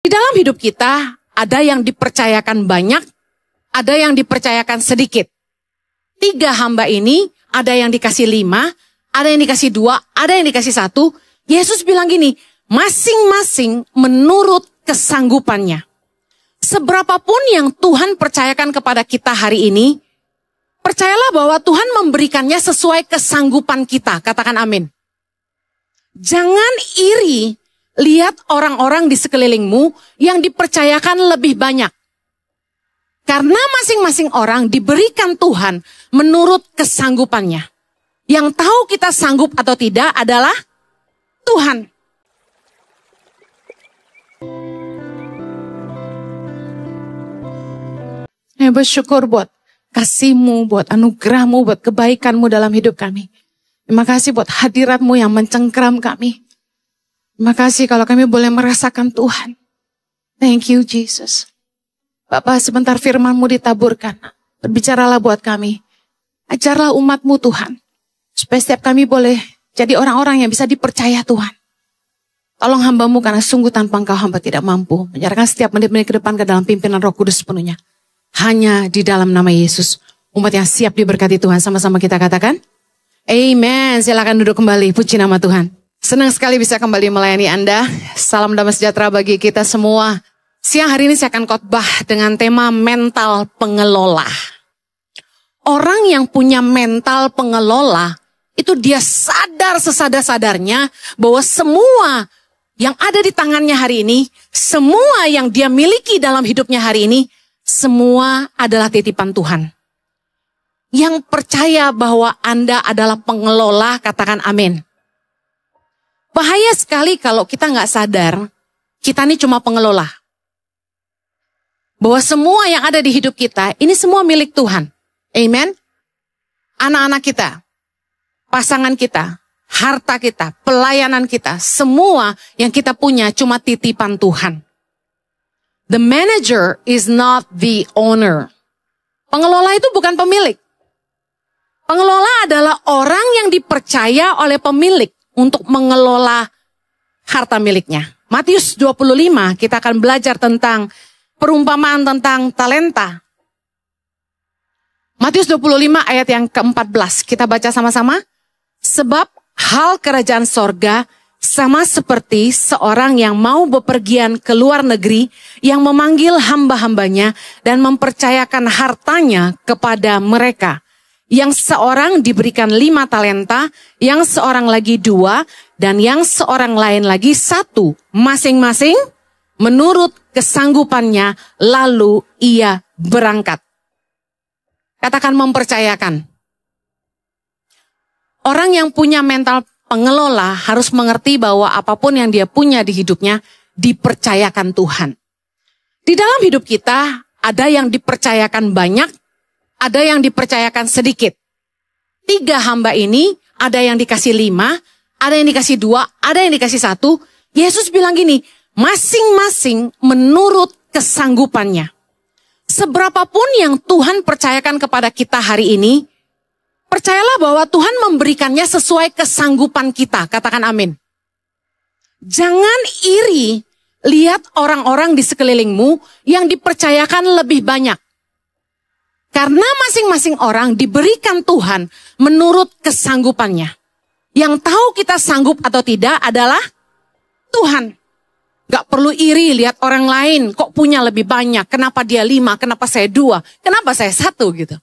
Di dalam hidup kita, ada yang dipercayakan banyak, ada yang dipercayakan sedikit. 3 hamba ini, ada yang dikasih 5, ada yang dikasih 2, ada yang dikasih 1. Yesus bilang gini, masing-masing menurut kesanggupannya. Seberapapun yang Tuhan percayakan kepada kita hari ini, percayalah bahwa Tuhan memberikannya sesuai kesanggupan kita. Katakan amin. Jangan iri lihat orang-orang di sekelilingmu yang dipercayakan lebih banyak. Karena masing-masing orang diberikan Tuhan menurut kesanggupannya. Yang tahu kita sanggup atau tidak adalah Tuhan. Bersyukur buat kasih-Mu, buat anugerah-Mu, buat kebaikan-Mu dalam hidup kami. Terima kasih buat hadirat-Mu yang mencengkeram kami. Terima kasih kalau kami boleh merasakan Tuhan. Thank you Jesus. Bapak, sebentar firman-Mu ditaburkan. Berbicaralah buat kami. Ajarlah umat-Mu Tuhan. Supaya setiap kami boleh jadi orang-orang yang bisa dipercaya Tuhan. Tolong hamba-Mu karena sungguh tanpa Engkau hamba tidak mampu. Menyerahkan setiap menit-menit ke depan ke dalam pimpinan Roh Kudus sepenuhnya. Hanya di dalam nama Yesus. Umat yang siap diberkati Tuhan. Sama-sama kita katakan. Amen. Silakan duduk kembali. Puji nama Tuhan. Senang sekali bisa kembali melayani Anda. Salam damai sejahtera bagi kita semua. Siang hari ini saya akan khotbah dengan tema mental pengelola. Orang yang punya mental pengelola, itu dia sadar sesadar-sadarnya bahwa semua yang ada di tangannya hari ini, semua yang dia miliki dalam hidupnya hari ini, semua adalah titipan Tuhan. Yang percaya bahwa Anda adalah pengelola, katakan amin. Bahaya sekali kalau kita nggak sadar, kita ini cuma pengelola. Bahwa semua yang ada di hidup kita, ini semua milik Tuhan. Amen. Anak-anak kita, pasangan kita, harta kita, pelayanan kita, semua yang kita punya cuma titipan Tuhan. The manager is not the owner. Pengelola itu bukan pemilik. Pengelola adalah orang yang dipercaya oleh pemilik untuk mengelola harta miliknya. Matius 25, kita akan belajar tentang perumpamaan tentang talenta. Matius 25 ayat yang ke-14, kita baca sama-sama. Sebab hal kerajaan sorga sama seperti seorang yang mau bepergian ke luar negeri yang memanggil hamba-hambanya dan mempercayakan hartanya kepada mereka. Yang seorang diberikan 5 talenta, yang seorang lagi 2, dan yang seorang lain lagi 1. Masing-masing menurut kesanggupannya, lalu ia berangkat. Katakan mempercayakan. Orang yang punya mental pengelola harus mengerti bahwa apapun yang dia punya di hidupnya dipercayakan Tuhan. Di dalam hidup kita ada yang dipercayakan banyak, ada yang dipercayakan sedikit. 3 hamba ini ada yang dikasih 5, ada yang dikasih 2, ada yang dikasih 1. Yesus bilang gini, masing-masing menurut kesanggupannya. Seberapapun yang Tuhan percayakan kepada kita hari ini, percayalah bahwa Tuhan memberikannya sesuai kesanggupan kita. Katakan amin. Jangan iri lihat orang-orang di sekelilingmu yang dipercayakan lebih banyak. Karena masing-masing orang diberikan Tuhan menurut kesanggupannya. Yang tahu kita sanggup atau tidak adalah Tuhan. Gak perlu iri lihat orang lain kok punya lebih banyak. Kenapa dia 5, kenapa saya 2, kenapa saya 1 gitu.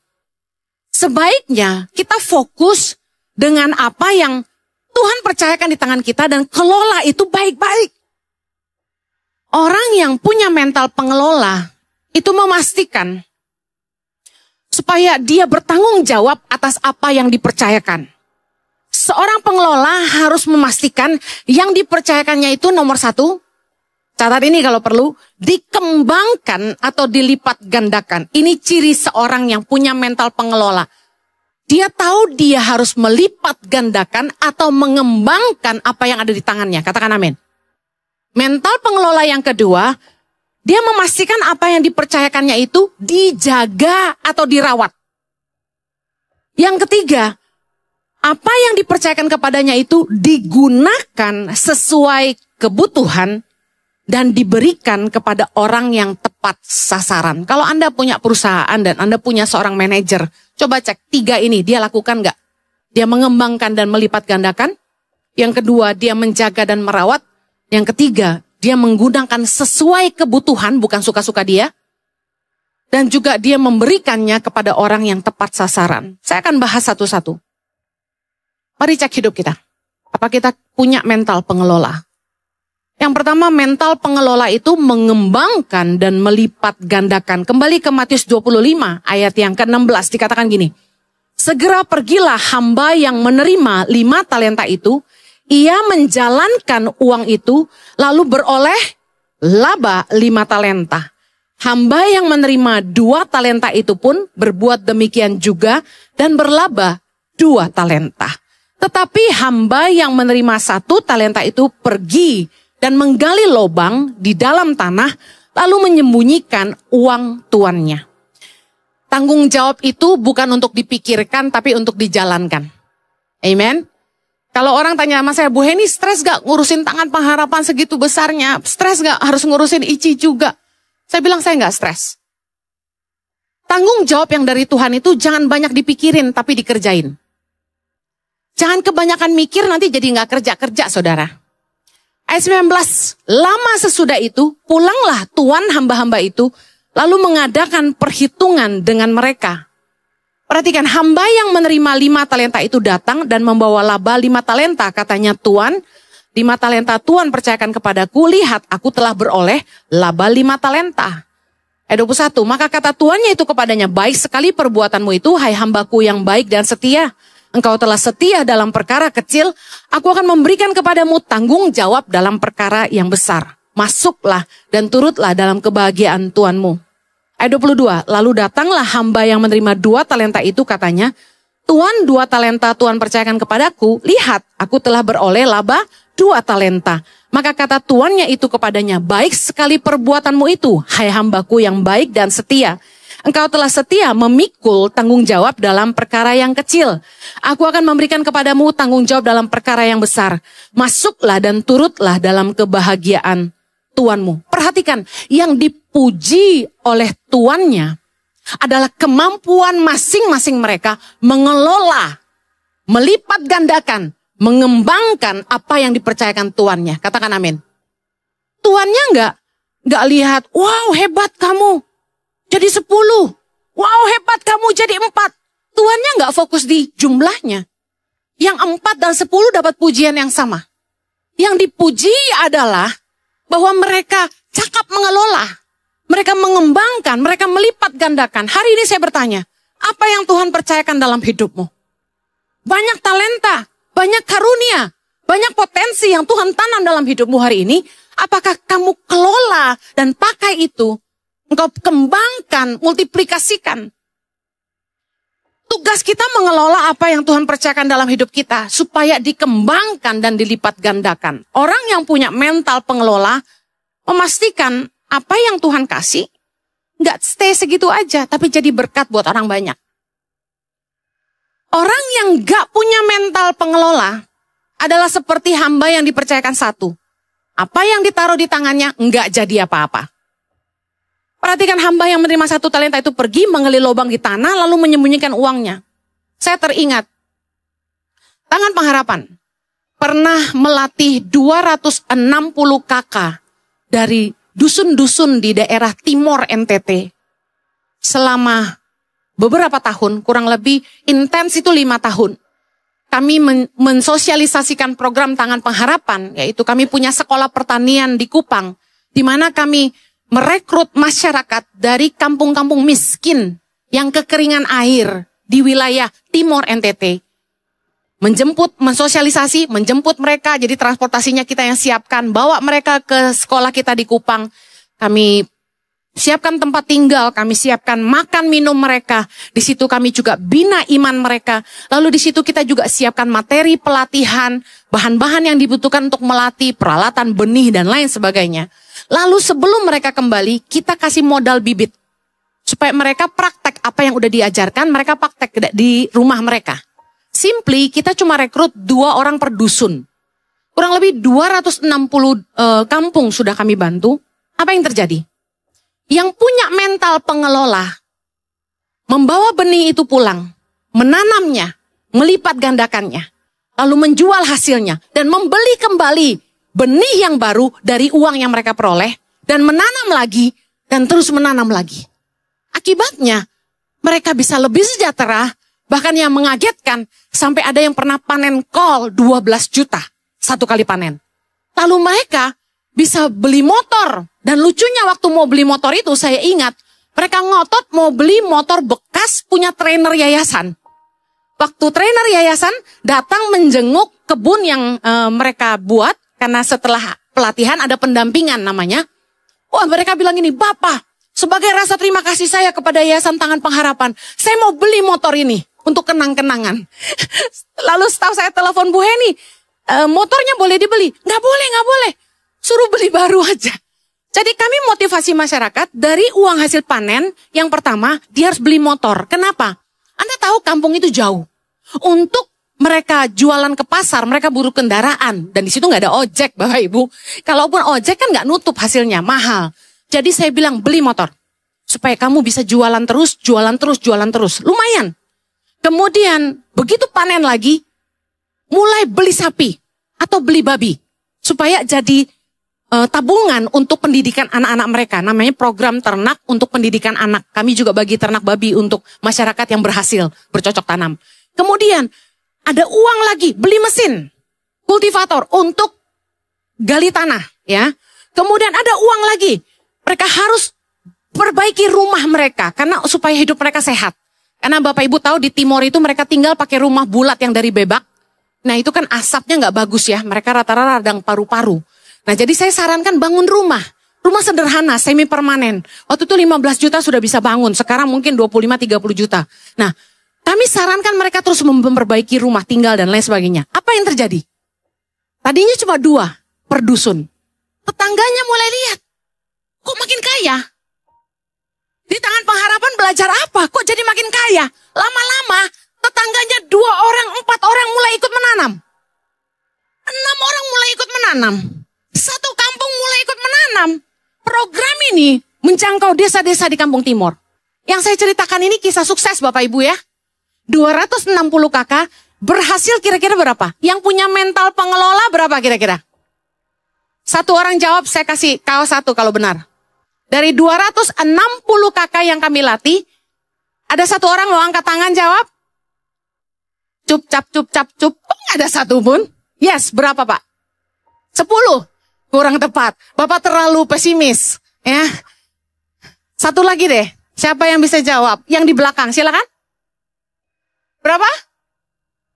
Sebaiknya kita fokus dengan apa yang Tuhan percayakan di tangan kita dan kelola itu baik-baik. Orang yang punya mental pengelola itu memastikan supaya dia bertanggung jawab atas apa yang dipercayakan. Seorang pengelola harus memastikan yang dipercayakannya itu nomor 1, catat ini kalau perlu, dikembangkan atau dilipat gandakan. Ini ciri seorang yang punya mental pengelola. Dia tahu dia harus melipat gandakan atau mengembangkan apa yang ada di tangannya. Katakan amin. Mental pengelola yang kedua, dia memastikan apa yang dipercayakannya itu dijaga atau dirawat. Yang ketiga, apa yang dipercayakan kepadanya itu digunakan sesuai kebutuhan dan diberikan kepada orang yang tepat sasaran. Kalau Anda punya perusahaan dan Anda punya seorang manajer, coba cek 3 ini dia lakukan nggak? Dia mengembangkan dan melipat gandakan. Yang kedua, dia menjaga dan merawat. Yang ketiga, dia menggunakan sesuai kebutuhan, bukan suka-suka dia. Dan juga dia memberikannya kepada orang yang tepat sasaran. Saya akan bahas satu-satu. Mari cek hidup kita. Apa kita punya mental pengelola? Yang pertama, mental pengelola itu mengembangkan dan melipat gandakan. Kembali ke Matius 25 ayat yang ke-16 dikatakan gini. Segera pergilah hamba yang menerima 5 talenta itu. Ia menjalankan uang itu lalu beroleh laba 5 talenta. Hamba yang menerima 2 talenta itu pun berbuat demikian juga dan berlaba 2 talenta. Tetapi hamba yang menerima 1 talenta itu pergi dan menggali lubang di dalam tanah lalu menyembunyikan uang tuannya. Tanggung jawab itu bukan untuk dipikirkan tapi untuk dijalankan. Amen. Kalau orang tanya sama saya, Bu Heni stres gak ngurusin Tangan Pengharapan segitu besarnya? Stres gak harus ngurusin ICI juga? Saya bilang saya gak stres. Tanggung jawab yang dari Tuhan itu jangan banyak dipikirin tapi dikerjain. Jangan kebanyakan mikir nanti jadi gak kerja-kerja saudara. Ayat 19, lama sesudah itu pulanglah tuan hamba-hamba itu lalu mengadakan perhitungan dengan mereka. Perhatikan, hamba yang menerima 5 talenta itu datang dan membawa laba 5 talenta. Katanya Tuan, 5 talenta Tuan percayakan kepadaku, lihat aku telah beroleh laba 5 talenta. Ayat 21, maka kata tuannya itu kepadanya, baik sekali perbuatanmu itu, hai hambaku yang baik dan setia. Engkau telah setia dalam perkara kecil, aku akan memberikan kepadamu tanggung jawab dalam perkara yang besar. Masuklah dan turutlah dalam kebahagiaan Tuanmu. Ayat 22, lalu datanglah hamba yang menerima 2 talenta itu katanya, Tuan 2 talenta Tuan percayakan kepadaku, lihat aku telah beroleh laba 2 talenta. Maka kata tuannya itu kepadanya, baik sekali perbuatanmu itu, hai hambaku yang baik dan setia. Engkau telah setia memikul tanggung jawab dalam perkara yang kecil. Aku akan memberikan kepadamu tanggung jawab dalam perkara yang besar. Masuklah dan turutlah dalam kebahagiaan tuanmu. Perhatikan, yang dipuji oleh tuannya adalah kemampuan masing-masing mereka mengelola, melipat gandakan, mengembangkan apa yang dipercayakan tuannya. Katakan amin. Tuannya enggak lihat, wow hebat kamu. Jadi 10. Wow hebat kamu jadi 4. Tuannya nggak fokus di jumlahnya. Yang 4 dan 10 dapat pujian yang sama. Yang dipuji adalah bahwa mereka cakap mengelola. Mereka mengembangkan, mereka melipat gandakan. Hari ini saya bertanya, apa yang Tuhan percayakan dalam hidupmu? Banyak talenta, banyak karunia, banyak potensi yang Tuhan tanam dalam hidupmu hari ini. Apakah kamu kelola dan pakai itu? Engkau kembangkan, multiplikasikan. Tugas kita mengelola apa yang Tuhan percayakan dalam hidup kita supaya dikembangkan dan dilipat gandakan. Orang yang punya mental pengelola memastikan apa yang Tuhan kasih nggak stay segitu aja, tapi jadi berkat buat orang banyak. Orang yang nggak punya mental pengelola adalah seperti hamba yang dipercayakan 1. Apa yang ditaruh di tangannya nggak jadi apa-apa. Perhatikan, hamba yang menerima 1 talenta itu pergi menggali lubang di tanah lalu menyembunyikan uangnya. Saya teringat, Tangan Pengharapan pernah melatih 260 kakak dari dusun-dusun di daerah Timor NTT. Selama beberapa tahun, kurang lebih intens itu 5 tahun. Kami mensosialisasikan program Tangan Pengharapan, yaitu kami punya sekolah pertanian di Kupang, di mana kami merekrut masyarakat dari kampung-kampung miskin yang kekeringan air di wilayah Timor NTT. Mensosialisasi, menjemput mereka, jadi transportasinya kita yang siapkan, bawa mereka ke sekolah kita di Kupang. Kami siapkan tempat tinggal, kami siapkan makan minum mereka. Di situ kami juga bina iman mereka. Lalu di situ kita juga siapkan materi pelatihan, bahan-bahan yang dibutuhkan untuk melatih, peralatan benih dan lain sebagainya. Lalu sebelum mereka kembali, kita kasih modal bibit. Supaya mereka praktek apa yang udah diajarkan, mereka praktek di rumah mereka. Simply, kita cuma rekrut 2 orang per dusun. Kurang lebih 260 kampung sudah kami bantu. Apa yang terjadi? Yang punya mental pengelola, membawa benih itu pulang, menanamnya, melipat gandakannya, lalu menjual hasilnya, dan membeli kembali benih yang baru dari uang yang mereka peroleh, dan menanam lagi, dan terus menanam lagi. Akibatnya, mereka bisa lebih sejahtera, bahkan yang mengagetkan, sampai ada yang pernah panen kol 12 juta, satu kali panen. Lalu mereka bisa beli motor. Dan lucunya waktu mau beli motor itu saya ingat, mereka ngotot mau beli motor bekas punya trainer yayasan. Waktu trainer yayasan datang menjenguk kebun yang mereka buat, karena setelah pelatihan ada pendampingan namanya. Wah, mereka bilang gini, Bapak, sebagai rasa terima kasih saya kepada Yayasan Tangan Pengharapan, saya mau beli motor ini untuk kenang-kenangan. Lalu setelah saya telepon Bu Heni, motornya boleh dibeli? Nggak boleh. Suruh beli baru aja. Jadi kami motivasi masyarakat dari uang hasil panen, yang pertama dia harus beli motor. Kenapa? Anda tahu kampung itu jauh. Untuk mereka jualan ke pasar, mereka butuh kendaraan. Dan di situ nggak ada ojek, Bapak Ibu. Kalaupun ojek kan nggak nutup hasilnya, mahal. Jadi saya bilang beli motor. Supaya kamu bisa jualan terus. Lumayan. Kemudian begitu panen lagi, mulai beli sapi atau beli babi. Supaya jadi tabungan untuk pendidikan anak-anak mereka. Namanya program ternak untuk pendidikan anak. Kami juga bagi ternak babi untuk masyarakat yang berhasil bercocok tanam. Kemudian ada uang lagi, beli mesin kultivator untuk gali tanah, ya. Kemudian ada uang lagi, mereka harus perbaiki rumah mereka karena supaya hidup mereka sehat. Karena Bapak Ibu tahu di Timor itu mereka tinggal pakai rumah bulat yang dari bebak. Nah itu kan asapnya nggak bagus ya, mereka rata-rata radang paru-paru. Nah jadi saya sarankan bangun rumah sederhana, semi permanen. Waktu itu 15 juta sudah bisa bangun, sekarang mungkin 25-30 juta. Nah kami sarankan mereka terus memperbaiki rumah tinggal dan lain sebagainya. Apa yang terjadi? Tadinya cuma 2 per dusun. Tetangganya mulai lihat, kok makin kaya? Di Tangan Pengharapan belajar apa? Kok jadi makin kaya? Lama-lama tetangganya 2 orang, 4 orang mulai ikut menanam. 6 orang mulai ikut menanam. 1 kampung mulai ikut menanam. Program ini menjangkau desa-desa di Kampung Timor. Yang saya ceritakan ini kisah sukses Bapak Ibu ya. 260 kakak berhasil kira-kira berapa? Yang punya mental pengelola berapa kira-kira? 1 orang jawab, saya kasih kaos 1 kalau benar. Dari 260 kakak yang kami latih, ada 1 orang mau angkat tangan jawab? Cup, cap, cup, cap, cup. Oh, nggak ada 1 pun. Yes, berapa Pak? 10. Kurang tepat. Bapak terlalu pesimis. Ya. 1 lagi deh. Siapa yang bisa jawab? Yang di belakang, silakan. Berapa?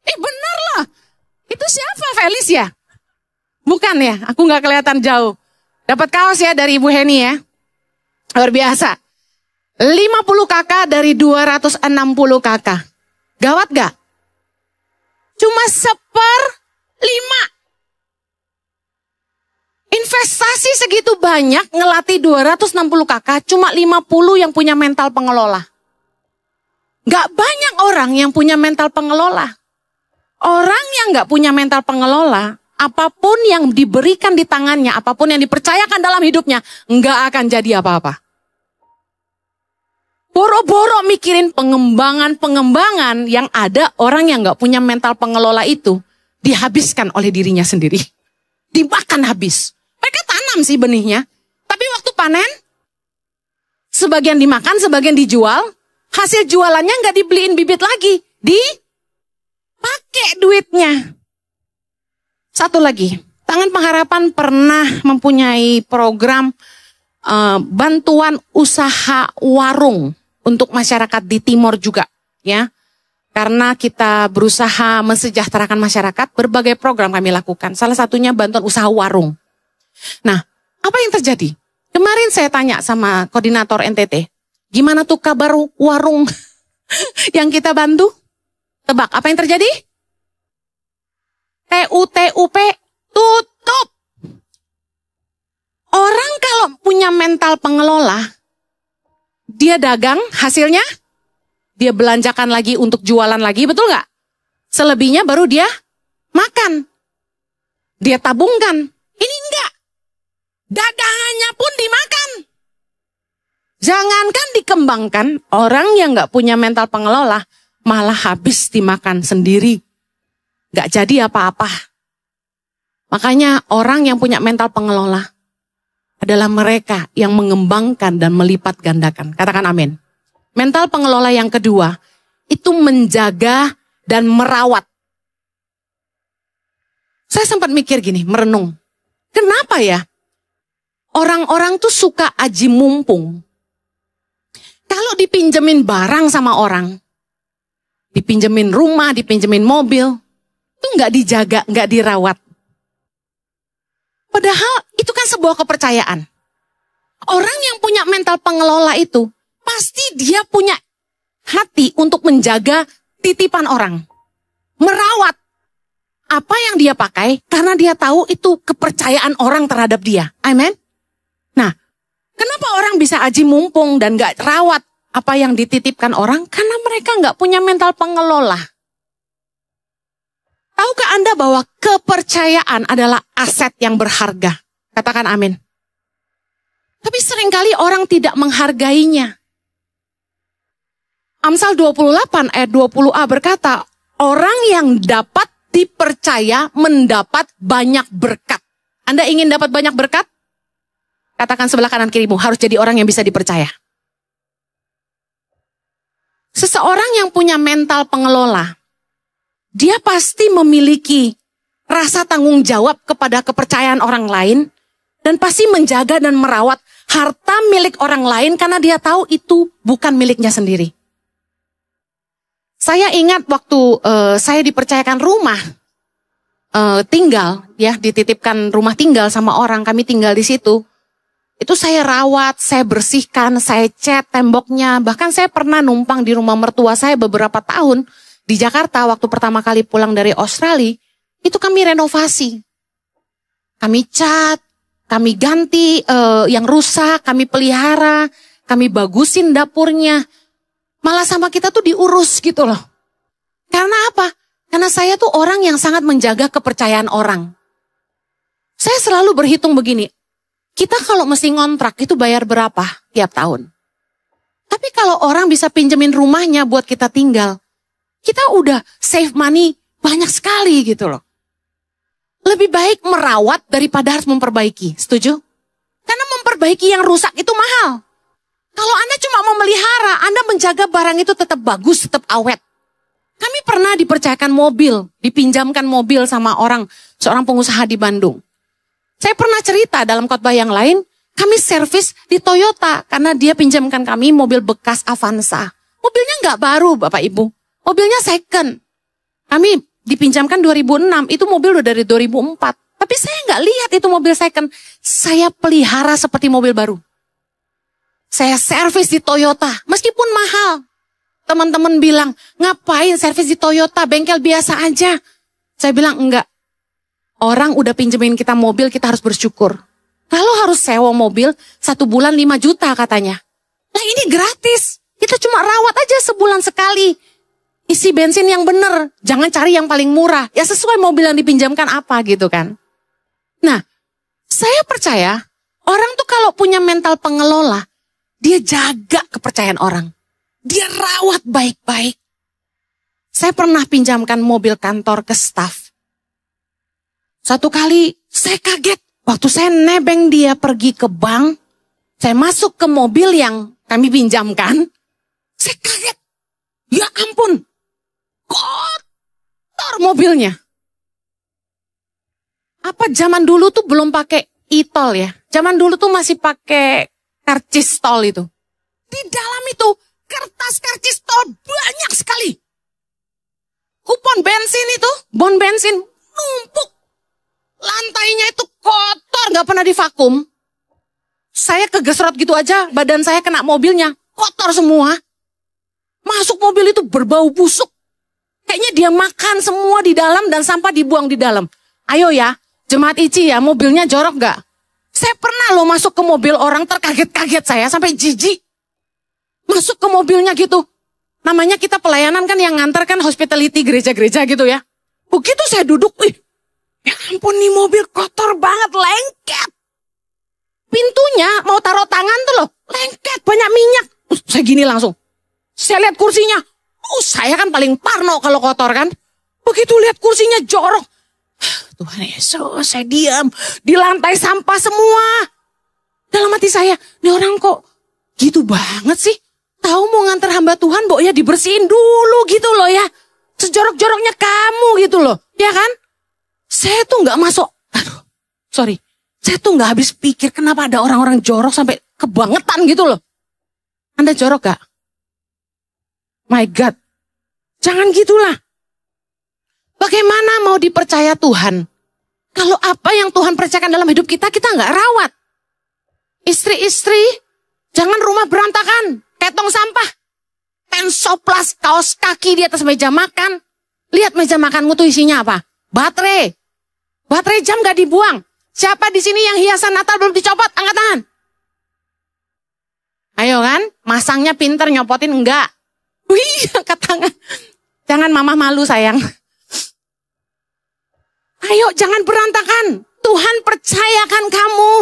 Benar lah. Itu siapa, Felis ya? Bukan ya, aku nggak kelihatan jauh. Dapat kaos ya dari Ibu Heni ya. Luar biasa. 50 kakak dari 260 kakak. Gawat gak? Cuma 1/5. Investasi segitu banyak ngelatih 260 kakak, cuma 50 yang punya mental pengelola. Gak banyak orang yang punya mental pengelola. Orang yang gak punya mental pengelola, apapun yang diberikan di tangannya, apapun yang dipercayakan dalam hidupnya, gak akan jadi apa-apa. Boro-boro mikirin pengembangan yang ada orang yang gak punya mental pengelola itu, dihabiskan oleh dirinya sendiri. Dimakan habis. Mereka tanam sih benihnya, tapi waktu panen, sebagian dimakan, sebagian dijual, hasil jualannya nggak dibeliin bibit lagi, dipakai duitnya. 1 lagi, Tangan Pengharapan pernah mempunyai program bantuan usaha warung untuk masyarakat di Timor juga, ya. Karena kita berusaha mensejahterakan masyarakat, berbagai program kami lakukan. Salah satunya bantuan usaha warung. Nah, apa yang terjadi? Kemarin saya tanya sama koordinator NTT, gimana tuh kabar warung yang kita bantu? Tebak, apa yang terjadi? TUP tutup. Orang kalau punya mental pengelola, dia dagang, hasilnya dia belanjakan lagi untuk jualan lagi, betul nggak? Selebihnya baru dia makan. dia tabungkan. Ini enggak. Dagangannya pun dimakan. Jangankan dikembangkan, orang yang enggak punya mental pengelola malah habis dimakan sendiri. Enggak jadi apa-apa. Makanya orang yang punya mental pengelola adalah mereka yang mengembangkan dan melipat gandakan. Katakan amin. Mental pengelola yang kedua, itu menjaga dan merawat. Saya sempat mikir gini, merenung. Kenapa ya? Orang-orang tuh suka aji mumpung. Kalau dipinjemin barang sama orang, dipinjemin rumah, dipinjemin mobil, itu nggak dijaga, nggak dirawat. Padahal itu kan sebuah kepercayaan. Orang yang punya mental pengelola itu, pasti dia punya hati untuk menjaga titipan orang. Merawat apa yang dia pakai karena dia tahu itu kepercayaan orang terhadap dia. Amin. Nah, kenapa orang bisa aji mumpung dan gak rawat apa yang dititipkan orang? Karena mereka gak punya mental pengelola. Tahukah Anda bahwa kepercayaan adalah aset yang berharga? Katakan amin. Tapi seringkali orang tidak menghargainya. Amsal 28 ayat 20a berkata, orang yang dapat dipercaya mendapat banyak berkat. Anda ingin dapat banyak berkat? Katakan sebelah kanan kirimu, harus jadi orang yang bisa dipercaya. Seseorang yang punya mental pengelola, dia pasti memiliki rasa tanggung jawab kepada kepercayaan orang lain, dan pasti menjaga dan merawat harta milik orang lain karena dia tahu itu bukan miliknya sendiri. Saya ingat waktu saya dipercayakan rumah tinggal, ya dititipkan rumah tinggal sama orang, kami tinggal di situ. Itu saya rawat, saya bersihkan, saya cat temboknya. Bahkan saya pernah numpang di rumah mertua saya beberapa tahun di Jakarta waktu pertama kali pulang dari Australia. Itu kami renovasi, kami cat, kami ganti yang rusak, kami pelihara, kami bagusin dapurnya. Malah sama kita tuh diurus gitu loh. Karena apa? Karena saya tuh orang yang sangat menjaga kepercayaan orang. Saya selalu berhitung begini. Kita kalau mesti ngontrak itu bayar berapa tiap tahun? Tapi kalau orang bisa pinjemin rumahnya buat kita tinggal, kita udah save money banyak sekali gitu loh. Lebih baik merawat daripada harus memperbaiki. Setuju? Karena memperbaiki yang rusak itu mahal. Kalau Anda cuma mau melihara, Anda menjaga barang itu tetap bagus, tetap awet. Kami pernah dipercayakan mobil, dipinjamkan mobil sama seorang pengusaha di Bandung. Saya pernah cerita dalam khotbah yang lain, kami servis di Toyota karena dia pinjamkan kami mobil bekas Avanza. Mobilnya nggak baru Bapak Ibu, mobilnya second. Kami dipinjamkan 2006, itu mobil udah dari 2004. Tapi saya nggak lihat itu mobil second, saya pelihara seperti mobil baru. Saya servis di Toyota, meskipun mahal. Teman-teman bilang, ngapain servis di Toyota, bengkel biasa aja. Saya bilang, enggak. Orang udah pinjemin kita mobil, kita harus bersyukur. Lalu harus sewa mobil, 1 bulan 5 juta katanya. Nah ini gratis, kita cuma rawat aja sebulan sekali. Isi bensin yang bener, jangan cari yang paling murah. Ya sesuai mobil yang dipinjamkan apa gitu kan. Nah, saya percaya, orang tuh kalau punya mental pengelola, dia jaga kepercayaan orang. Dia rawat baik-baik. Saya pernah pinjamkan mobil kantor ke staf. Satu kali saya kaget. Waktu saya nebeng dia pergi ke bank. Saya masuk ke mobil yang kami pinjamkan. Saya kaget. Ya ampun. Kotor mobilnya. Apa zaman dulu tuh belum pakai e-tol ya. Zaman dulu tuh masih pakai karcis tol itu. Di dalam itu kertas karcis tol banyak sekali. Kupon bensin itu, bon bensin numpuk. Lantainya itu kotor, gak pernah divakum. Saya kegesrot gitu aja, badan saya kena mobilnya, kotor semua. Masuk mobil itu berbau busuk. Kayaknya dia makan semua di dalam dan sampah dibuang di dalam. Ayo ya, jemaat ICI ya, mobilnya jorok gak? Saya pernah loh masuk ke mobil orang, terkaget-kaget saya sampai jijik. Masuk ke mobilnya gitu. Namanya kita pelayanan kan yang nganter kan hospitality gereja-gereja gitu ya. Begitu saya duduk, Ya ampun, nih mobil kotor banget, lengket. Pintunya mau taruh tangan tuh loh, lengket, banyak minyak. Saya gini langsung. Saya lihat kursinya. Saya kan paling parno kalau kotor kan. Begitu lihat kursinya jorok. Tuhan Yesus, saya diam. Di lantai sampah semua. Dalam hati saya, ini orang kok gitu banget sih. Tahu mau nganter hamba Tuhan, ya dibersihin dulu gitu loh ya. Sejorok-joroknya kamu gitu loh, ya kan? Saya tuh nggak masuk. Saya tuh nggak habis pikir kenapa ada orang-orang jorok sampai kebangetan gitu loh. Anda jorok gak? My God, jangan gitulah. Bagaimana mau dipercaya Tuhan? Kalau apa yang Tuhan percayakan dalam hidup kita, kita nggak rawat. Istri-istri, jangan rumah berantakan, kayak tong sampah. Tensoplas, kaos kaki di atas meja makan. Lihat meja makanmu tuh isinya apa? Baterai. Baterai jam gak dibuang. Siapa di sini yang hiasan Natal belum dicopot? Angkat tangan. Ayo kan, masangnya pinter, nyopotin enggak. Wih, angkat tangan. Jangan mama malu sayang. Ayo, jangan berantakan. Tuhan percayakan kamu.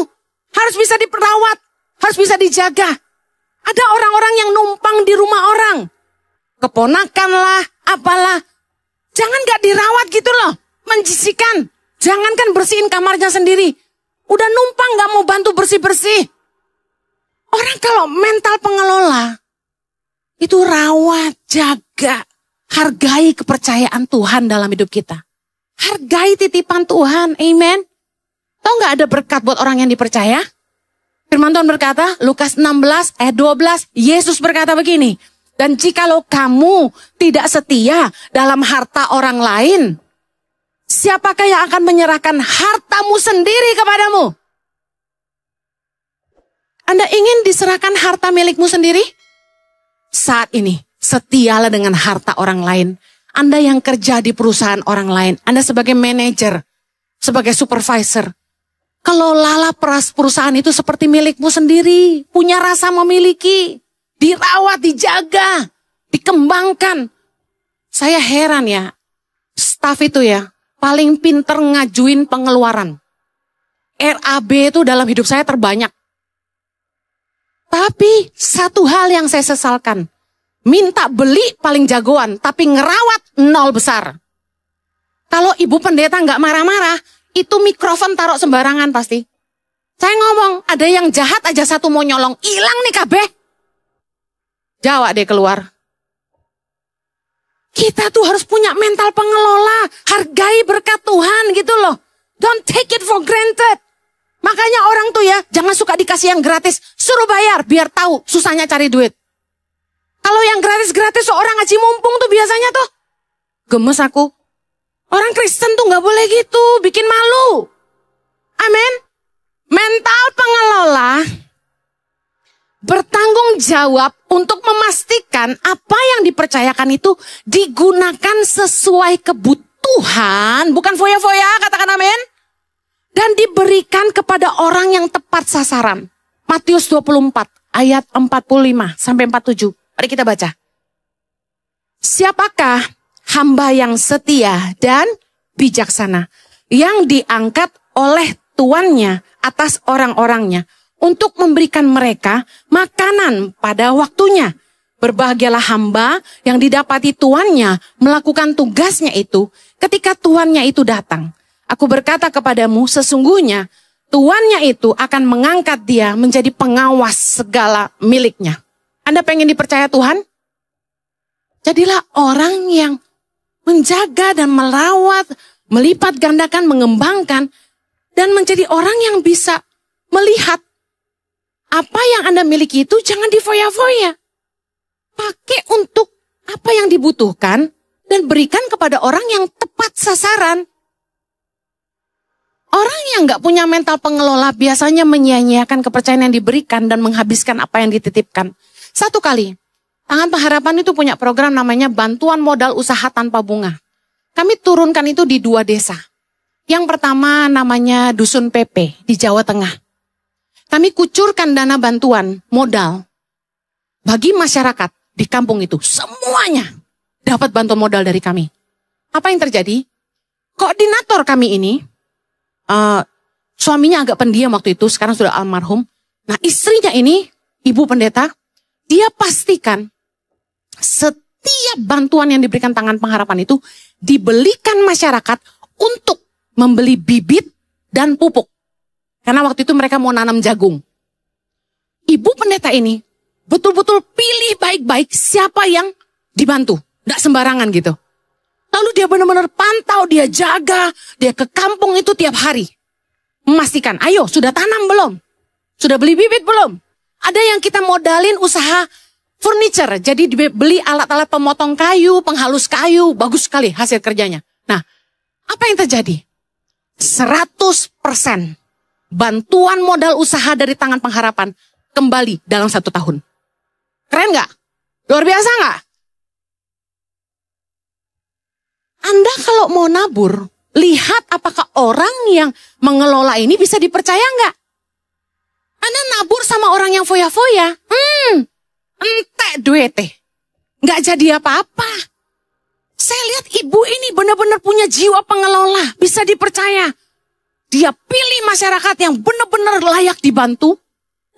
Harus bisa diperawat. Harus bisa dijaga. Ada orang-orang yang numpang di rumah orang. Keponakan lah, apalah. Jangan gak dirawat gitu loh. Menjisikan. Jangankan bersihin kamarnya sendiri. Udah numpang gak mau bantu bersih-bersih. Orang kalau mental pengelola. Itu rawat, jaga. Hargai kepercayaan Tuhan dalam hidup kita. Hargai titipan Tuhan, amen. Tahu gak ada berkat buat orang yang dipercaya? Firman Tuhan berkata, Lukas 16 ayat 12, Yesus berkata begini, dan jikalau kamu tidak setia dalam harta orang lain, siapakah yang akan menyerahkan hartamu sendiri kepadamu? Anda ingin diserahkan harta milikmu sendiri? Saat ini, setialah dengan harta orang lain. Anda yang kerja di perusahaan orang lain, Anda sebagai manajer, sebagai supervisor, kelolalah perusahaan itu seperti milikmu sendiri. Punya rasa memiliki. Dirawat, dijaga, dikembangkan. Saya heran ya. Staf itu ya, paling pinter ngajuin pengeluaran. RAB itu dalam hidup saya terbanyak. Tapi satu hal yang saya sesalkan. Minta beli paling jagoan, tapi ngerawat nol besar. Kalau ibu pendeta nggak marah-marah, itu mikrofon taruh sembarangan pasti. Saya ngomong, ada yang jahat aja satu mau nyolong, hilang nih kabeh. Jawa deh keluar. Kita tuh harus punya mental pengelola, hargai berkat Tuhan gitu loh. Don't take it for granted. Makanya orang tuh ya, jangan suka dikasih yang gratis, suruh bayar biar tahu susahnya cari duit. Kalau yang gratis-gratis seorang ngaji mumpung tuh biasanya tuh, gemes aku. Orang Kristen tuh gak boleh gitu, bikin malu. Amin. Mental pengelola bertanggung jawab untuk memastikan apa yang dipercayakan itu digunakan sesuai kebutuhan, bukan foya-foya, katakan amin. Dan diberikan kepada orang yang tepat sasaran. Matius 24 ayat 45 sampai 47. Mari kita baca. Siapakah hamba yang setia dan bijaksana yang diangkat oleh tuannya atas orang-orangnya untuk memberikan mereka makanan pada waktunya. Berbahagialah hamba yang didapati tuannya melakukan tugasnya itu ketika tuannya itu datang. Aku berkata kepadamu, sesungguhnya tuannya itu akan mengangkat dia menjadi pengawas segala miliknya. Anda pengen dipercaya Tuhan? Jadilah orang yang menjaga dan merawat, melipat gandakan, mengembangkan, dan menjadi orang yang bisa melihat apa yang Anda miliki itu jangan difoya-foya. Pakai untuk apa yang dibutuhkan dan berikan kepada orang yang tepat sasaran. Orang yang gak punya mental pengelola biasanya menyia-nyiakan kepercayaan yang diberikan dan menghabiskan apa yang dititipkan. Satu kali, Tangan Pengharapan itu punya program namanya Bantuan Modal Usaha Tanpa Bunga. Kami turunkan itu di 2 desa. Yang pertama namanya Dusun PP di Jawa Tengah. Kami kucurkan dana bantuan modal bagi masyarakat di kampung itu. Semuanya dapat bantuan modal dari kami. Apa yang terjadi? Koordinator kami ini, suaminya agak pendiam waktu itu, sekarang sudah almarhum. Nah istrinya ini, ibu pendeta, dia pastikan setiap bantuan yang diberikan Tangan Pengharapan itu dibelikan masyarakat untuk membeli bibit dan pupuk. Karena waktu itu mereka mau nanam jagung. Ibu pendeta ini betul-betul pilih baik-baik siapa yang dibantu. Nggak sembarangan gitu. Lalu dia benar-benar pantau, dia jaga, dia ke kampung itu tiap hari. Memastikan, ayo sudah tanam belum? Sudah beli bibit belum? Ada yang kita modalin usaha furniture. Jadi beli alat-alat pemotong kayu, penghalus kayu. Bagus sekali hasil kerjanya. Nah, apa yang terjadi? 100% bantuan modal usaha dari Tangan Pengharapan kembali dalam 1 tahun. Keren nggak? Luar biasa nggak? Anda kalau mau nabur, lihat apakah orang yang mengelola ini bisa dipercaya nggak? Anda nabur sama orang yang foya-foya, entek duete, nggak jadi apa-apa. Saya lihat ibu ini benar-benar punya jiwa pengelola, bisa dipercaya. Dia pilih masyarakat yang benar-benar layak dibantu,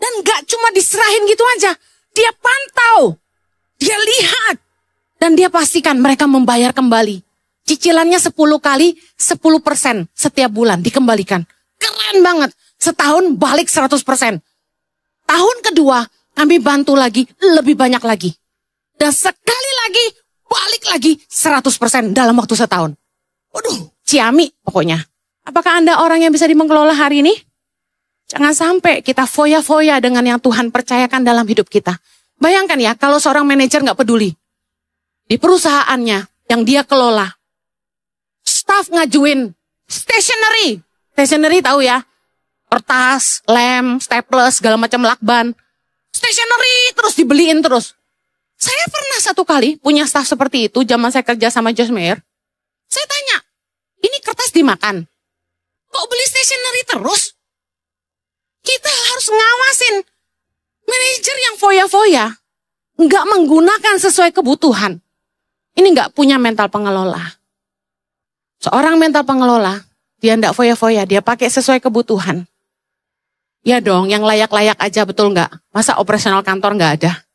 dan nggak cuma diserahin gitu aja. Dia pantau, dia lihat, dan dia pastikan mereka membayar kembali. Cicilannya 10 kali 10% setiap bulan dikembalikan. Keren banget. Setahun balik 100%. Tahun kedua kami bantu lagi lebih banyak lagi. Dan sekali lagi balik lagi 100% dalam waktu setahun. Waduh, ciami pokoknya. Apakah Anda orang yang bisa mengelola hari ini? Jangan sampai kita foya-foya dengan yang Tuhan percayakan dalam hidup kita. Bayangkan ya, kalau seorang manajer nggak peduli. Di perusahaannya yang dia kelola. Staff ngajuin stationery. Stationery tahu ya? Kertas, lem, staples, segala macam lakban. Stationery terus dibeliin terus. Saya pernah satu kali punya staff seperti itu zaman saya kerja sama Josh Meyer. Saya tanya, ini kertas dimakan? Kok beli stationery terus? Kita harus ngawasin manajer yang foya-foya. Nggak menggunakan sesuai kebutuhan. Ini nggak punya mental pengelola. Seorang mental pengelola, dia nggak foya-foya, dia pakai sesuai kebutuhan. Ya dong, yang layak-layak aja, betul nggak? Masa operasional kantor nggak ada?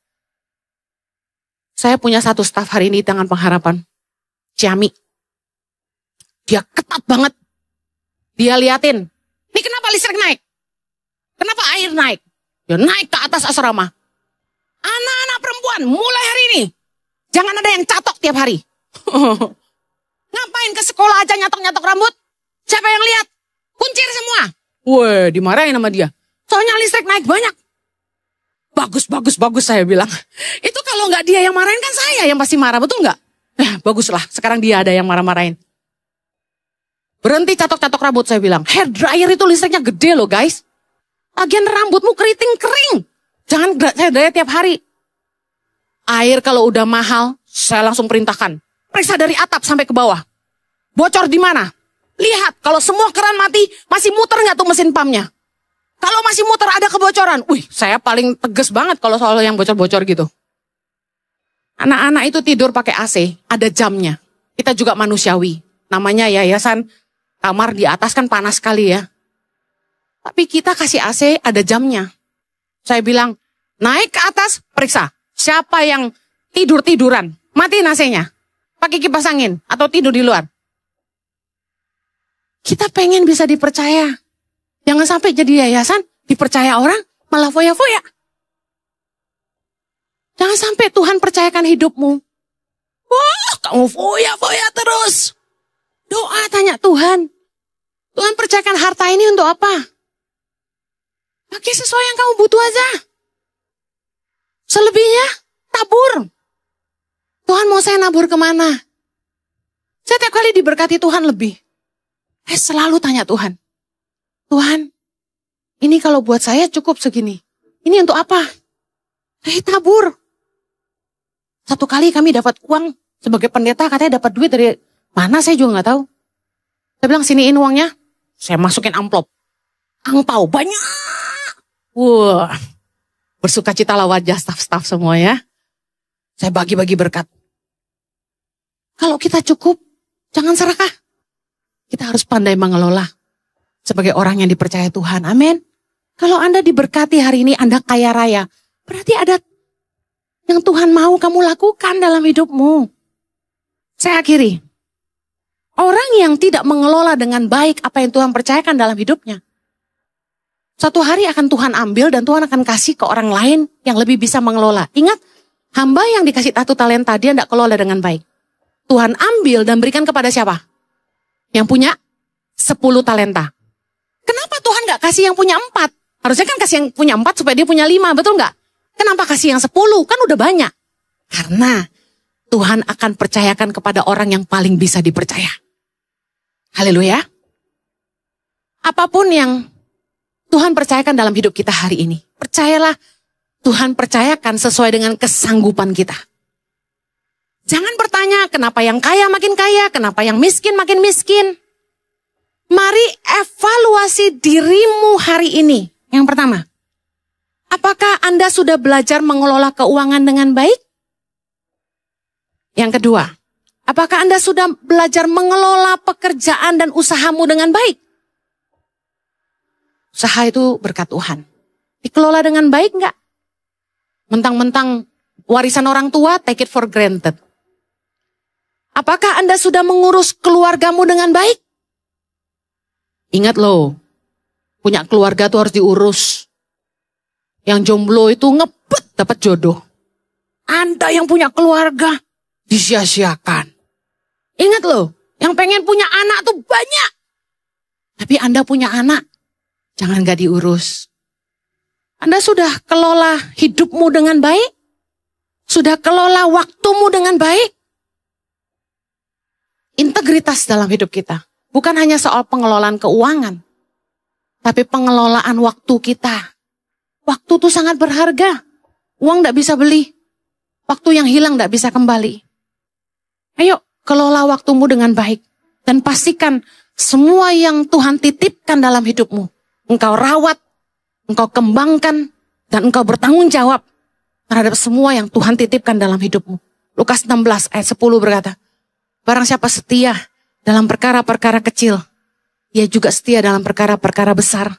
Saya punya satu staf hari ini Tangan Pengharapan. Ciami. Dia ketat banget. Dia liatin, ini kenapa listrik naik? Kenapa air naik? Dia naik ke atas asrama. Anak-anak perempuan, mulai hari ini, jangan ada yang catok tiap hari. Ngapain ke sekolah aja nyatok-nyatok rambut? Siapa yang lihat? Kuncir semua. Weh, dimarahin sama dia. Soalnya listrik naik banyak. Bagus saya bilang. Itu kalau nggak dia yang marahin kan saya yang pasti marah, betul nggak? Baguslah, sekarang dia ada yang marah-marahin. Berhenti catok-catok rambut saya bilang. Hair dryer itu listriknya gede loh guys. Lagian rambutmu keriting kering. Jangan saya dryer tiap hari. Air kalau udah mahal, saya langsung perintahkan. Periksa dari atap sampai ke bawah. Bocor di mana? Lihat, kalau semua keran mati, masih muter nggak tuh mesin pumpnya? Kalau masih muter ada kebocoran. Saya paling tegas banget kalau soal yang bocor-bocor gitu. Anak-anak itu tidur pakai AC, ada jamnya. Kita juga manusiawi. Namanya yayasan, kamar di atas kan panas sekali ya. Tapi kita kasih AC, ada jamnya. Saya bilang, naik ke atas, periksa. Siapa yang tidur-tiduran? Matiin AC-nya. Pakai kipas angin atau tidur di luar. Kita pengen bisa dipercaya. Jangan sampai jadi yayasan, dipercaya orang, malah foya-foya. Jangan sampai Tuhan percayakan hidupmu. Wah, kamu foya-foya terus. Doa tanya Tuhan. Tuhan percayakan harta ini untuk apa? Pakai sesuai yang kamu butuh aja. Selebihnya, tabur. Tuhan mau saya nabur kemana? Saya tiap kali diberkati Tuhan lebih. Selalu tanya Tuhan. Tuhan, ini kalau buat saya cukup segini. Ini untuk apa? Tabur. Satu kali kami dapat uang sebagai pendeta, katanya dapat duit dari mana saya juga nggak tahu. Saya bilang siniin uangnya. Saya masukin amplop. Angpau banyak. Wah, bersukacitalah wajah staf-staf semua ya. Saya bagi-bagi berkat. Kalau kita cukup, jangan serakah. Kita harus pandai mengelola sebagai orang yang dipercaya Tuhan. Amin. Kalau Anda diberkati hari ini, Anda kaya raya, berarti ada yang Tuhan mau kamu lakukan dalam hidupmu. Saya akhiri. Orang yang tidak mengelola dengan baik apa yang Tuhan percayakan dalam hidupnya, suatu hari akan Tuhan ambil dan Tuhan akan kasih ke orang lain yang lebih bisa mengelola. Ingat, hamba yang dikasih 1 talenta dia tidak kelola dengan baik. Tuhan ambil dan berikan kepada siapa? Yang punya 10 talenta. Kenapa Tuhan gak kasih yang punya 4? Harusnya kan kasih yang punya 4 supaya dia punya 5, betul gak? Kenapa kasih yang 10? Kan udah banyak. Karena Tuhan akan percayakan kepada orang yang paling bisa dipercaya. Haleluya. Apapun yang Tuhan percayakan dalam hidup kita hari ini, percayalah Tuhan percayakan sesuai dengan kesanggupan kita. Jangan bertanya kenapa yang kaya makin kaya, kenapa yang miskin makin miskin. Mari evaluasi dirimu hari ini. Yang pertama, apakah Anda sudah belajar mengelola keuangan dengan baik? Yang kedua, apakah Anda sudah belajar mengelola pekerjaan dan usahamu dengan baik? Usaha itu berkat Tuhan. Dikelola dengan baik enggak? Mentang-mentang warisan orang tua, take it for granted. Apakah Anda sudah mengurus keluargamu dengan baik? Ingat loh, punya keluarga tuh harus diurus. Yang jomblo itu ngebet dapat jodoh. Anda yang punya keluarga, disia-siakan. Ingat loh, yang pengen punya anak tuh banyak. Tapi Anda punya anak, jangan gak diurus. Anda sudah kelola hidupmu dengan baik? Sudah kelola waktumu dengan baik? Integritas dalam hidup kita bukan hanya soal pengelolaan keuangan, tapi pengelolaan waktu kita. Waktu itu sangat berharga. Uang gak bisa beli. Waktu yang hilang gak bisa kembali. Ayo, kelola waktumu dengan baik. Dan pastikan semua yang Tuhan titipkan dalam hidupmu, engkau rawat, engkau kembangkan, dan engkau bertanggung jawab terhadap semua yang Tuhan titipkan dalam hidupmu. Lukas 16 ayat 10 berkata, barang siapa setia dalam perkara-perkara kecil, ia juga setia dalam perkara-perkara besar.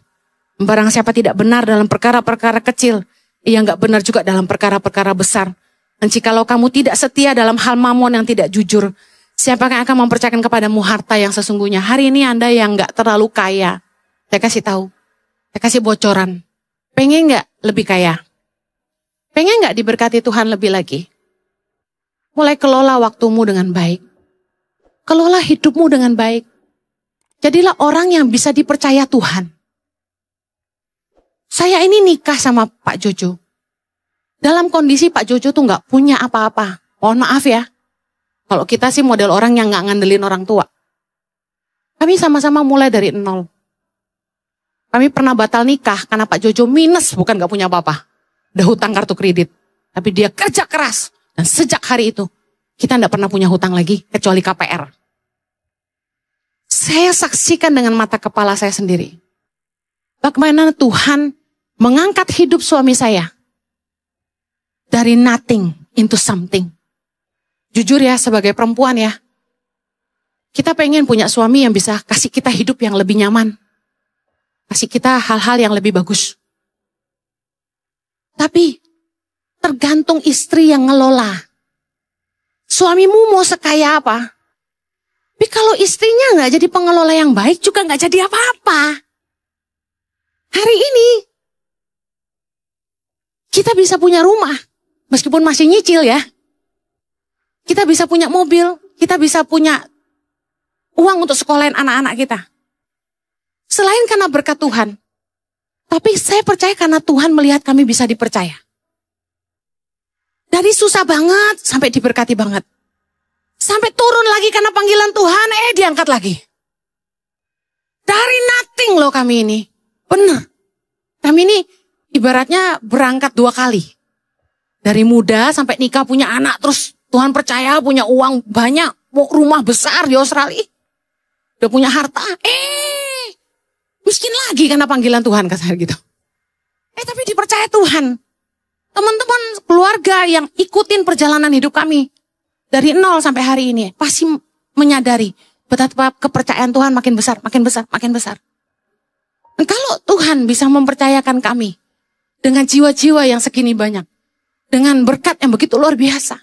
Barang siapa tidak benar dalam perkara-perkara kecil, ia enggak benar juga dalam perkara-perkara besar. Dan jikalau kamu tidak setia dalam hal mamon yang tidak jujur, siapa yang akan mempercayakan kepadamu harta yang sesungguhnya? Hari ini Anda yang enggak terlalu kaya, saya kasih tahu, saya kasih bocoran. Pengen enggak lebih kaya? Pengen enggak diberkati Tuhan lebih lagi? Mulai kelola waktumu dengan baik. Kelola hidupmu dengan baik. Jadilah orang yang bisa dipercaya Tuhan. Saya ini nikah sama Pak Jojo. Dalam kondisi Pak Jojo tuh gak punya apa-apa. Mohon maaf ya. Kalau kita sih model orang yang gak ngandelin orang tua. Kami sama-sama mulai dari nol. Kami pernah batal nikah karena Pak Jojo minus, bukan gak punya apa-apa. Udah hutang kartu kredit. Tapi dia kerja keras. Dan sejak hari itu, kita gak pernah punya hutang lagi, kecuali KPR. Saya saksikan dengan mata kepala saya sendiri. Bagaimana Tuhan mengangkat hidup suami saya. Dari nothing into something. Jujur ya, sebagai perempuan ya. Kita pengen punya suami yang bisa kasih kita hidup yang lebih nyaman. Kasih kita hal-hal yang lebih bagus. Tapi tergantung istri yang ngelola. Suamimu mau sekaya apa? Tapi kalau istrinya gak jadi pengelola yang baik juga gak jadi apa-apa. Hari ini kita bisa punya rumah. Meskipun masih nyicil ya. Kita bisa punya mobil. Kita bisa punya uang untuk sekolahin anak-anak kita. Selain karena berkat Tuhan. Tapi saya percaya karena Tuhan melihat kami bisa dipercaya. Dari susah banget sampai diberkati banget. Sampai turun lagi karena panggilan Tuhan, diangkat lagi. Dari nothing loh kami ini. Benar. Kami ini ibaratnya berangkat 2 kali. Dari muda sampai nikah punya anak, terus Tuhan percaya punya uang banyak, mau rumah besar di Australia. Udah punya harta, miskin lagi karena panggilan Tuhan, kata saya gitu. Tapi dipercaya Tuhan. Teman-teman keluarga yang ikutin perjalanan hidup kami. Dari nol sampai hari ini pasti menyadari betapa kepercayaan Tuhan makin besar, makin besar, makin besar. Dan kalau Tuhan bisa mempercayakan kami dengan jiwa-jiwa yang segini banyak, dengan berkat yang begitu luar biasa,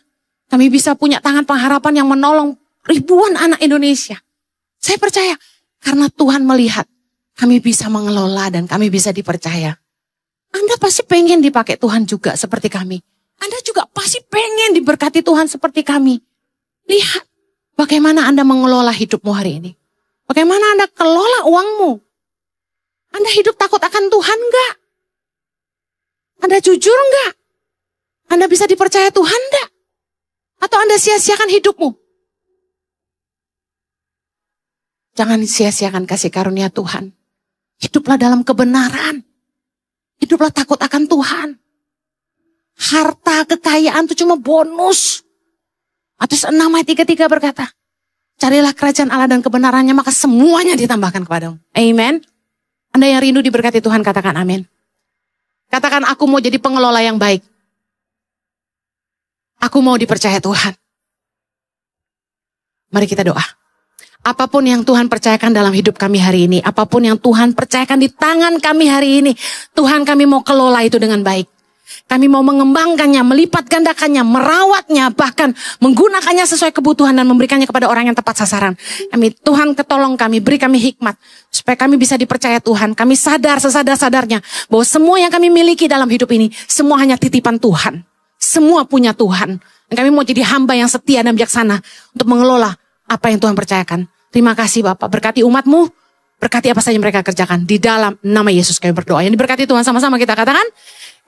kami bisa punya tangan pengharapan yang menolong ribuan anak Indonesia. Saya percaya karena Tuhan melihat kami bisa mengelola dan kami bisa dipercaya. Anda pasti pengen dipakai Tuhan juga seperti kami. Anda juga pasti pengen diberkati Tuhan seperti kami. Lihat bagaimana Anda mengelola hidupmu hari ini. Bagaimana Anda kelola uangmu. Anda hidup takut akan Tuhan enggak? Anda jujur enggak? Anda bisa dipercaya Tuhan enggak? Atau Anda sia-siakan hidupmu? Jangan sia-siakan kasih karunia Tuhan. Hiduplah dalam kebenaran. Hiduplah takut akan Tuhan. Harta, kekayaan itu cuma bonus. Matius 6 ayat 33 berkata, carilah kerajaan Allah dan kebenarannya, maka semuanya ditambahkan kepadamu. Amen. Anda yang rindu diberkati Tuhan, katakan amin. Katakan, aku mau jadi pengelola yang baik. Aku mau dipercaya Tuhan. Mari kita doa. Apapun yang Tuhan percayakan dalam hidup kami hari ini, apapun yang Tuhan percayakan di tangan kami hari ini, Tuhan kami mau kelola itu dengan baik. Kami mau mengembangkannya, melipat gandakannya, merawatnya, bahkan menggunakannya sesuai kebutuhan dan memberikannya kepada orang yang tepat sasaran. Tuhan ketolong kami, beri kami hikmat, supaya kami bisa dipercaya Tuhan. Kami sadar sesadar-sadarnya bahwa semua yang kami miliki dalam hidup ini, semua hanya titipan Tuhan. Semua punya Tuhan. Dan kami mau jadi hamba yang setia dan bijaksana untuk mengelola apa yang Tuhan percayakan. Terima kasih Bapak, berkati umat-Mu, berkati apa saja mereka kerjakan. Di dalam nama Yesus kami berdoa. Yang diberkati Tuhan, sama-sama kita katakan,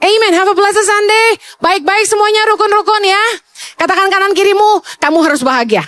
amen. Have a blessed Sunday. Baik-baik semuanya, rukun-rukun ya. Katakan kanan kirimu, kamu harus bahagia.